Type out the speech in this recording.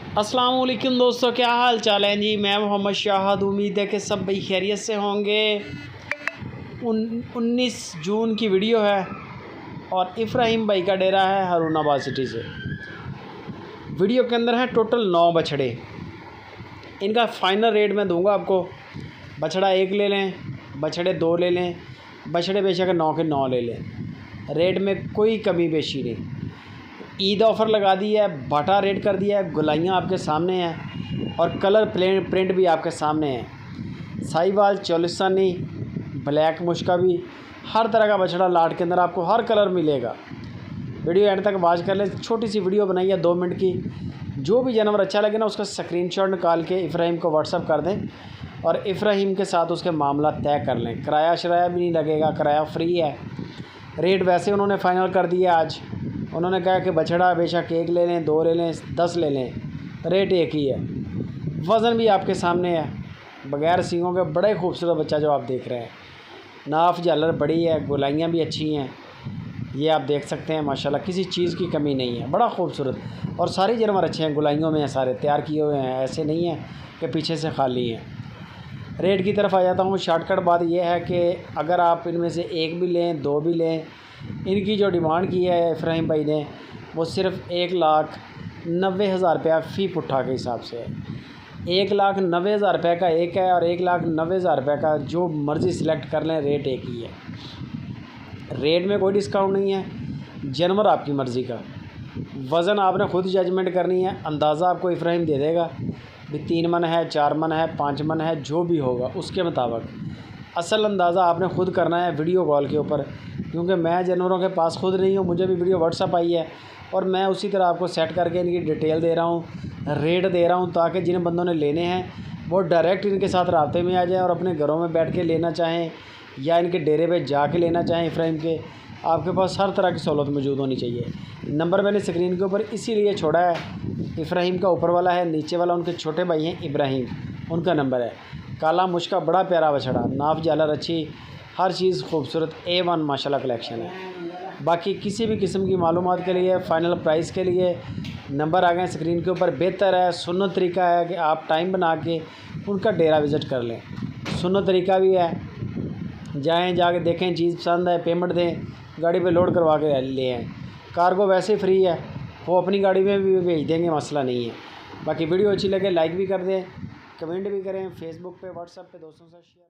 अस्सलाम वालेकुम दोस्तों, क्या हाल चाल है जी। मैं मोहम्मद शाहद, उम्मीद है कि सब भाई खैरियत से होंगे। 19 जून की वीडियो है और इब्राहिम भाई का डेरा है हारूनाबाद सिटी से। वीडियो के अंदर है टोटल 9 बछड़े। इनका फ़ाइनल रेट मैं दूंगा आपको। बछड़ा 1 ले लें, बछड़े 2 ले लें, बछड़े बेशक 9 के 9 ले लें, रेट में कोई कमी बेशी नहीं। ईद ऑफ़र लगा दी है, बाटा रेट कर दिया है, गुलाइयाँ आपके सामने हैं और कलर प्रिंट भी आपके सामने है। साहिवाल, चोलिस्तानी, ब्लैक मुश्का भी, हर तरह का बछड़ा लाट के अंदर आपको हर कलर मिलेगा। वीडियो एंड तक वॉच कर लें। छोटी सी वीडियो बनाई है 2 मिनट की। जो भी जानवर अच्छा लगे ना उसका स्क्रीनशॉट निकाल के इब्राहिम को व्हाट्सअप कर दें और इब्राहिम के साथ उसके मामला तय कर लें। किराया शराया भी नहीं लगेगा, किराया फ्री है। रेट वैसे उन्होंने फ़ाइनल कर दिया आज। उन्होंने कहा कि बछड़ा बेशक 1 ले लें, 2 ले लें, 10 ले लें, रेट एक ही है। वज़न भी आपके सामने है, बग़ैर सींगों के बड़े खूबसूरत बच्चा जो आप देख रहे हैं। नाफ झालर बड़ी है, गोलाइयाँ भी अच्छी हैं, ये आप देख सकते हैं। माशाल्लाह किसी चीज़ की कमी नहीं है, बड़ा खूबसूरत। और सारे जानवर अच्छे हैं, गोलाइयों में हैं, सारे तैयार किए हुए हैं, ऐसे नहीं है कि पीछे से खाली हैं। रेट की तरफ आ जाता हूँ। शॉर्टकट बात यह है कि अगर आप इनमें से 1 भी लें, 2 भी लें, इनकी जो डिमांड की है इब्राहिम भाई ने वो सिर्फ 1,90,000 रुपया फ़ी पुट्ठा के हिसाब से है। 1,90,000 रुपये का एक है और 1,90,000 रुपये का जो मर्ज़ी सिलेक्ट कर लें, रेट एक ही है। रेट में कोई डिस्काउंट नहीं है, जानवर आपकी मर्ज़ी का। वज़न आपने खुद जजमेंट करनी है, अंदाज़ा आपको इब्राहिम दे देगा भी 3 मन है, 4 मन है, 5 मन है, जो भी होगा उसके मुताबिक। असल अंदाज़ा आपने खुद करना है वीडियो कॉल के ऊपर, क्योंकि मैं जानवरों के पास खुद नहीं हूँ। मुझे भी वीडियो व्हाट्सअप आई है और मैं उसी तरह आपको सेट करके इनकी डिटेल दे रहा हूँ, रेट दे रहा हूँ, ताकि जिन बंदों ने लेने हैं वो डायरेक्ट इनके साथ राब्ते में आ जाएँ और अपने घरों में बैठ के लेना चाहें या इनके डेरे पे जाके लेना चाहें इब्राहिम के, आपके पास हर तरह की सहूलत मौजूद होनी चाहिए। नंबर मैंने स्क्रीन के ऊपर इसीलिए छोड़ा है। इब्राहिम का ऊपर वाला है, नीचे वाला उनके छोटे भाई हैं इब्राहिम, उनका नंबर है। काला मुश्का बड़ा प्यारा बछड़ा, नाफ झालर अच्छी, हर चीज़ खूबसूरत, A1 माशाल्लाह कलेक्शन है। बाकी किसी भी किस्म की मालूमात के लिए, फ़ाइनल प्राइस के लिए नंबर आ गए स्क्रीन के ऊपर। बेहतर है, सुन्नत तरीका है कि आप टाइम बना के उनका डेरा विज़िट कर लें। सुन्नत तरीका भी है, जाएं, जाके देखें, चीज़ पसंद है, पेमेंट दें, गाड़ी पे लोड करवा के ले आएँ। कार्गो वैसे ही फ्री है, वो अपनी गाड़ी में भी भेज देंगे, मसला नहीं है। बाकी वीडियो अच्छी लगे लाइक भी कर दें, कमेंट भी करें, फेसबुक पे, व्हाट्सएप पे दोस्तों से शेयर।